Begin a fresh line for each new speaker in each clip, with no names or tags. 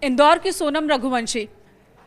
इंदौर की सोनम रघुवंशी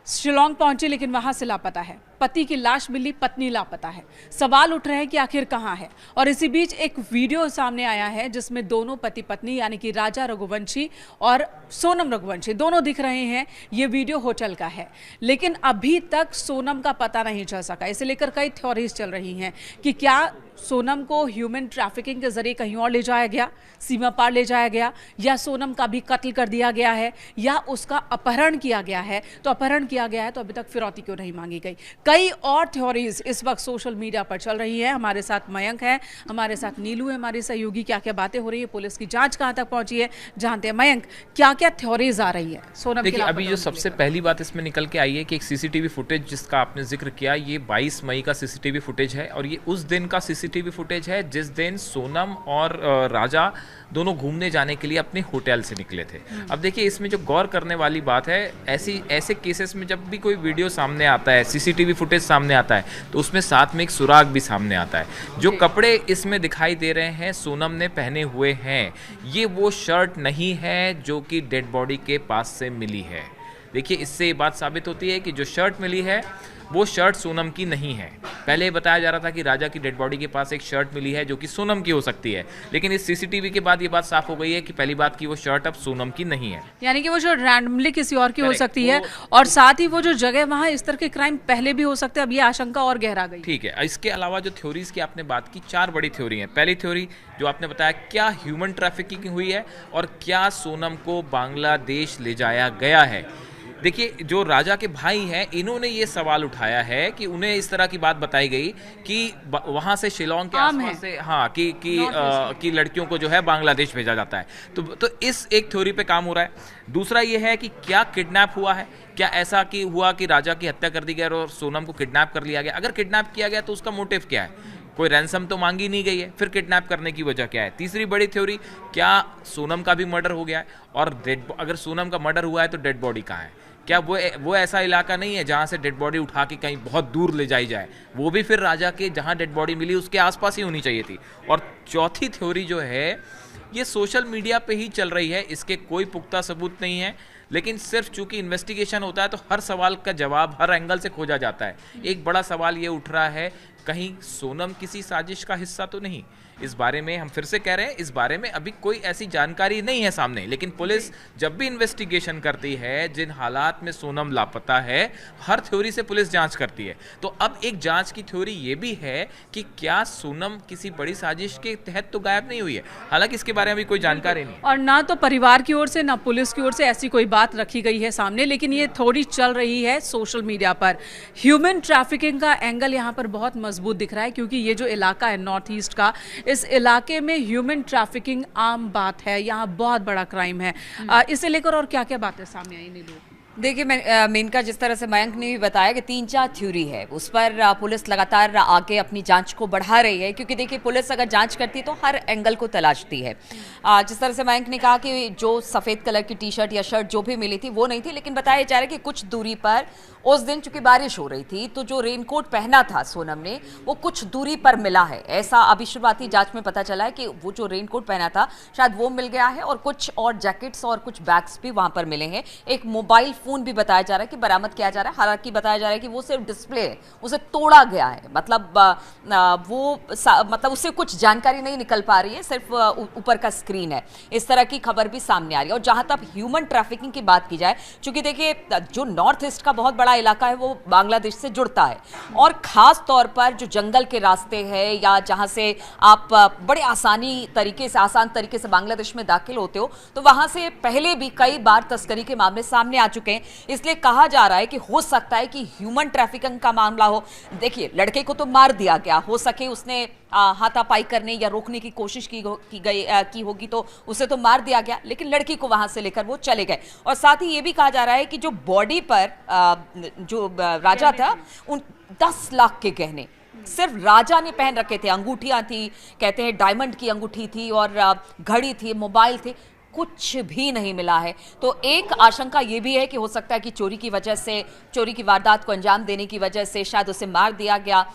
शिलोंग पहुंची लेकिन वहां से लापता है। पति की लाश मिली, पत्नी लापता है। सवाल उठ रहे हैं कि आखिर कहां है। और इसी बीच एक वीडियो सामने आया है जिसमें दोनों पति पत्नी यानी कि राजा रघुवंशी और सोनम रघुवंशी दोनों दिख रहे हैं। ये वीडियो होटल का है, लेकिन अभी तक सोनम का पता नहीं चल सका। इसे लेकर कई थ्योरीज चल रही हैं कि क्या सोनम को ह्यूमन ट्रैफिकिंग के जरिए कहीं और ले जाया गया, सीमा पार ले जाया गया, या सोनम का भी कत्ल कर दिया गया है, या उसका अपहरण किया गया है। तो अपहरण किया गया है तो अभी तक फिरौती क्यों नहीं मांगी गई। कई और थ्योरीज इस वक्त सोशल मीडिया पर चल रही है। हमारे साथ मयंक है, हमारे साथ नीलू है, हमारी सहयोगी। क्या क्या बातें हो रही है, पुलिस की जांच कहां तक पहुंची है, जानते हैं। मयंक, क्या क्या थ्योरीज आ रही है सोनम?
देखिए, अभी जो सबसे पहली बात इसमें निकल के आई है कि एक सीसीटीवी फुटेज जिसका आपने जिक्र किया, ये 22 मई का सीसीटीवी फुटेज है और ये उस दिन का सीसीटीवी फुटेज है जिस दिन सोनम और राजा दोनों घूमने जाने के लिए अपने होटल से निकले थे। अब देखिए, इसमें जो गौर करने वाली बात है, ऐसे केसेस में जब भी कोई वीडियो सामने आता है, सीसीटीवी फुटेज सामने आता है, तो उसमें साथ में एक सुराग भी सामने आता है। जो कपड़े इसमें दिखाई दे रहे हैं सोनम ने पहने हुए हैं, ये वो शर्ट नहीं है जो कि डेड बॉडी के पास से मिली है। देखिए, इससे ये बात साबित होती है कि जो शर्ट मिली है वो शर्ट सोनम की नहीं है। पहले बताया जा रहा था कि राजा की डेड बॉडी के पास एक शर्ट मिली है जो कि सोनम की हो सकती है, लेकिन इस सीसीटीवी के बाद ये बात साफ हो गई है कि पहली बात की वो शर्ट अब सोनम की नहीं है,
यानी कि वो शर्ट रैंडमली किसी और की हो सकती है। और साथ ही वो जो जगह, वहां इस तरह के क्राइम पहले भी हो सकते हैं। अब ये आशंका और गहरा गई।
ठीक है, इसके अलावा जो थ्योरीज की आपने बात की, 4 बड़ी थ्योरी है। पहली थ्योरी जो आपने बताया, क्या ह्यूमन ट्रैफिकिंग हुई है और क्या सोनम को बांग्लादेश ले जाया गया है। देखिए, जो राजा के भाई हैं, इन्होंने ये सवाल उठाया है कि उन्हें इस तरह की बात बताई गई कि वहां से शिलोंग के आसपास से कि लड़कियों को जो है बांग्लादेश भेजा जाता है। तो इस एक थ्योरी पे काम हो रहा है। दूसरा ये है कि क्या किडनैप हुआ है, क्या ऐसा कि हुआ कि राजा की हत्या कर दी गई और सोनम को किडनैप कर लिया गया। अगर किडनैप किया गया तो उसका मोटिव क्या है, कोई रैंसम तो मांगी नहीं गई है, फिर किडनैप करने की वजह क्या है। तीसरी बड़ी थ्योरी, क्या सोनम का भी मर्डर हो गया है, और अगर सोनम का मर्डर हुआ है तो डेड बॉडी कहाँ है। क्या वो ऐसा इलाका नहीं है जहाँ से डेड बॉडी उठा के कहीं बहुत दूर ले जाई जाए, वो भी फिर राजा के जहाँ डेड बॉडी मिली उसके आसपास ही होनी चाहिए थी। और चौथी थ्योरी जो है, ये सोशल मीडिया पे ही चल रही है, इसके कोई पुख्ता सबूत नहीं है, लेकिन सिर्फ चूंकि इन्वेस्टिगेशन होता है तो हर सवाल का जवाब हर एंगल से खोजा जाता है। एक बड़ा सवाल ये उठ रहा है, कहीं सोनम किसी साजिश का हिस्सा तो नहीं। इस बारे में हम फिर से कह रहे हैं, इस बारे में अभी कोई ऐसी जानकारी नहीं है सामने, लेकिन पुलिस जब भी इन्वेस्टिगेशन करती है, जिन हालात में सोनम लापता है, हर थ्योरी से पुलिस जांच करती है। तो अब एक जांच की थ्योरी ये भी है कि क्या सोनम किसी बड़ी साजिश के तहत तो गायब नहीं हुई है। हालांकि इसके बारे में अभी कोई जानकारी नहीं,
और ना तो परिवार की ओर से ना पुलिस की ओर से ऐसी कोई बात रखी गई है सामने, लेकिन ये थोड़ी चल रही है सोशल मीडिया पर। ह्यूमन ट्रैफिकिंग का एंगल यहाँ पर बहुत मजबूत दिख रहा है, क्योंकि ये जो इलाका है नॉर्थ ईस्ट का, इस इलाके में ह्यूमन ट्रैफिकिंग आम बात है। यहाँ बहुत बड़ा क्राइम है। इसे लेकर और क्या क्या बातें सामने आई नीलू?
देखिए, मेनका जिस तरह से मयंक ने भी बताया कि 3-4 थ्योरी है, उस पर पुलिस लगातार आगे अपनी जांच को बढ़ा रही है, क्योंकि देखिए, पुलिस अगर जांच करती है तो हर एंगल को तलाशती है। जिस तरह से मयंक ने कहा कि जो सफ़ेद कलर की टी शर्ट या शर्ट जो भी मिली थी वो नहीं थी, लेकिन बताया जा रहा है कि कुछ दूरी पर उस दिन चूंकि बारिश हो रही थी तो जो रेनकोट पहना था सोनम ने, वो कुछ दूरी पर मिला है। ऐसा अभी शुरुआती जांच में पता चला है कि वो जो रेनकोट पहना था शायद वो मिल गया है, और कुछ और जैकेट्स और कुछ बैग्स भी वहां पर मिले हैं। एक मोबाइल फोन भी बताया जा रहा है कि बरामद किया जा रहा है। हालांकि बताया जा रहा है कि वो सिर्फ डिस्प्ले है, उसे तोड़ा गया है, मतलब उससे कुछ जानकारी नहीं निकल पा रही है, सिर्फ ऊपर का स्क्रीन है। इस तरह की खबर भी सामने आ रही है। और जहां तक ह्यूमन ट्रैफिकिंग की बात की जाए, चूंकि देखिए, जो नॉर्थ ईस्ट का बहुत बड़ा इलाका है वो बांग्लादेश से जुड़ता है, और खास तौर पर जो जंगल के रास्ते हैं या जहां से आप बड़े आसान तरीके से बांग्लादेश में दाखिल होते हो, तो वहां से पहले भी कई बार तस्करी के मामले सामने आ चुके हैं। इसलिए कहा जा रहा है कि हो सकता है कि ह्यूमन ट्रैफिकिंग का मामला हो। देखिए, लड़के को तो मार दिया गया, हो सके उसने हाथापाई करने या रोकने की कोशिश की होगी तो उसे तो मार दिया गया, लेकिन लड़की को वहां से लेकर वो चले गए। और साथ ही ये भी कहा जा रहा है कि जो बॉडी पर जो राजा था, उन 10 लाख के गहने सिर्फ राजा ने पहन रखे थे। अंगूठियां थी, कहते हैं डायमंड की अंगूठी थी, और घड़ी थी, मोबाइल थे, कुछ भी नहीं मिला है। तो एक आशंका ये भी है कि हो सकता है कि चोरी की वारदात को अंजाम देने की वजह से शायद उसे मार दिया गया।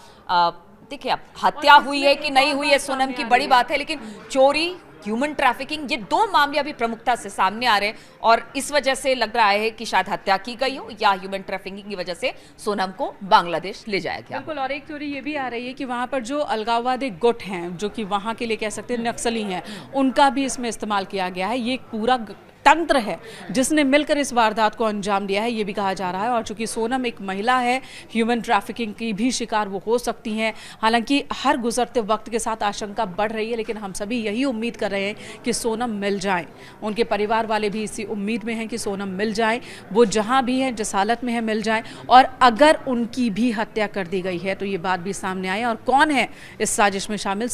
देखिए, अब हत्या हुई है कि नहीं हुई है सोनम की बड़ी बात है, लेकिन चोरी, ह्यूमन ट्रैफिकिंग, ये दो मामले अभी प्रमुखता से सामने आ रहे हैं और इस वजह से लग रहा है कि शायद हत्या की गई हो या ह्यूमन ट्रैफिकिंग की वजह से सोनम को बांग्लादेश ले जाया गया।
बिल्कुल, और एक थ्योरी ये भी आ रही है कि वहाँ पर जो अलगाववादी गुट हैं, जो कि वहाँ के लिए कह सकते हैं नक्सली हैं, उनका भी इसमें इस्तेमाल किया गया है। ये एक पूरा तंत्र है जिसने मिलकर इस वारदात को अंजाम दिया है, ये भी कहा जा रहा है। और चूंकि सोनम एक महिला है, ह्यूमन ट्रैफिकिंग की भी शिकार वो हो सकती हैं। हालांकि हर गुजरते वक्त के साथ आशंका बढ़ रही है, लेकिन हम सभी यही उम्मीद कर रहे हैं कि सोनम मिल जाए। उनके परिवार वाले भी इसी उम्मीद में हैं कि सोनम मिल जाए, वो जहां भी हैं, जिस हालत में है, मिल जाए। और अगर उनकी भी हत्या कर दी गई है तो ये बात भी सामने आए और कौन है इस साजिश में शामिल,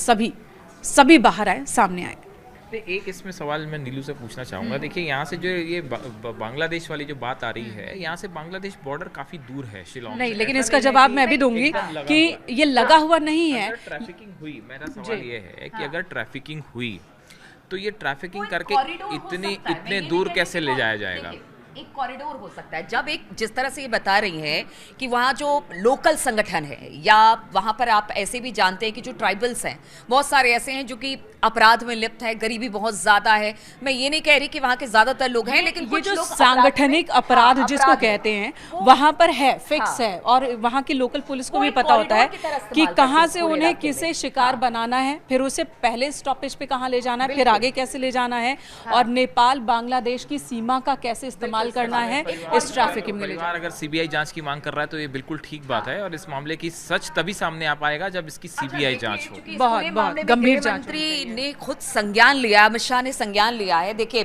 सभी बाहर आए, सामने आए।
एक इसमें सवाल मैं नीलू से पूछना चाहूँगा। देखिए, यहाँ से जो ये बांग्लादेश वाली जो बात आ रही है, यहाँ से बांग्लादेश बॉर्डर काफी दूर है शिलोंग
नहीं, लेकिन इसका जवाब मैं भी दूंगी कि ये लगा हुआ नहीं है।
ट्रैफिकिंग हुई, मेरा सवाल ये है कि अगर ट्रैफिकिंग हुई तो ये ट्रैफिकिंग करके इतने दूर कैसे ले जाया जाएगा?
एक कॉरिडोर हो सकता है। जब एक जिस तरह से ये बता रही हैं कि वहाँ जो लोकल संगठन है या वहाँ पर आप ऐसे भी जानते हैं कि जो ट्राइबल्स हैं, बहुत सारे ऐसे हैं जो कि अपराध में लिप्त है, गरीबी बहुत ज्यादा है। मैं ये नहीं कह रही कि वहाँ के ज्यादातर लोग हैं, लेकिन
ये जो सांगठनिक अपराध जिसको कहते हैं वहाँ पर है, फिक्स है। और वहाँ की लोकल पुलिस को भी पता होता है कि कहाँ से उन्हें किसे शिकार बनाना है, फिर उसे पहले स्टॉपेज पे कहाँ ले जाना है, फिर आगे कैसे ले जाना है, और नेपाल बांग्लादेश की सीमा का कैसे इस्तेमाल करना है इस ट्रैफिकिंग में।
परिवार अगर सीबीआई जांच की मांग कर रहा है तो ये बिल्कुल ठीक बात है, और इस मामले की सच तभी सामने आ पाएगा जब इसकी सीबीआई जांच हो।
बहुत गंभीर जांच।
मंत्री ने खुद संज्ञान लिया, अमित शाह ने संज्ञान लिया है। देखिए,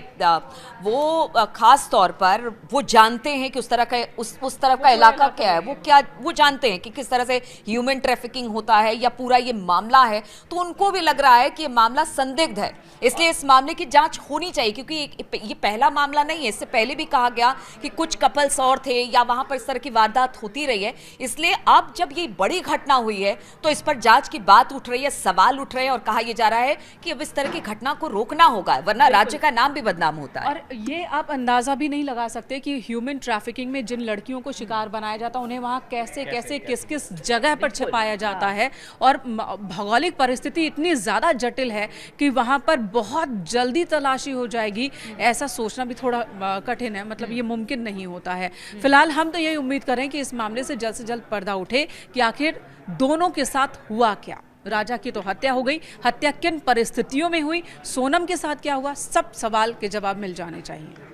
वो खास तौर पर वो जानते हैं कि उस तरफ का इलाका क्या है, वो जानते हैं कि किस तरह से ह्यूमन ट्रैफिकिंग होता है या पूरा ये मामला है। तो उनको भी लग रहा है कि ये मामला संदिग्ध है, इसलिए इस मामले की जांच होनी चाहिए, क्योंकि ये पहला मामला नहीं है। इससे पहले भी कहा गया कि कुछ कपल्स और थे या वहां पर इस तरह की वारदात होती रही है। इसलिए अब जब ये बड़ी घटना हुई है तो इस पर जांच की बात उठ रही है, सवाल उठ रहे हैं, और कहा यह जा रहा है कि अब इस तरह की घटना को रोकना होगा, वरना राज्य का नाम भी बदनाम होता है।
और ये आप अंदाजा भी नहीं लगा सकते कि ह्यूमन ट्रैफिकिंग में जिन लड़कियों को शिकार बनाया जाता है, उन्हें वहां कैसे किस जगह पर छिपाया जाता है। और भौगोलिक परिस्थिति इतनी ज्यादा जटिल है कि वहां पर बहुत जल्दी तलाशी हो जाएगी, ऐसा सोचना भी थोड़ा कठिन है। मतलब ये मुमकिन नहीं होता है। फिलहाल हम तो यही उम्मीद करें कि इस मामले से जल्द पर्दा उठे कि आखिर दोनों के साथ हुआ क्या। राजा की तो हत्या हो गई, हत्या किन परिस्थितियों में हुई, सोनम के साथ क्या हुआ, सब सवाल के जवाब मिल जाने चाहिए।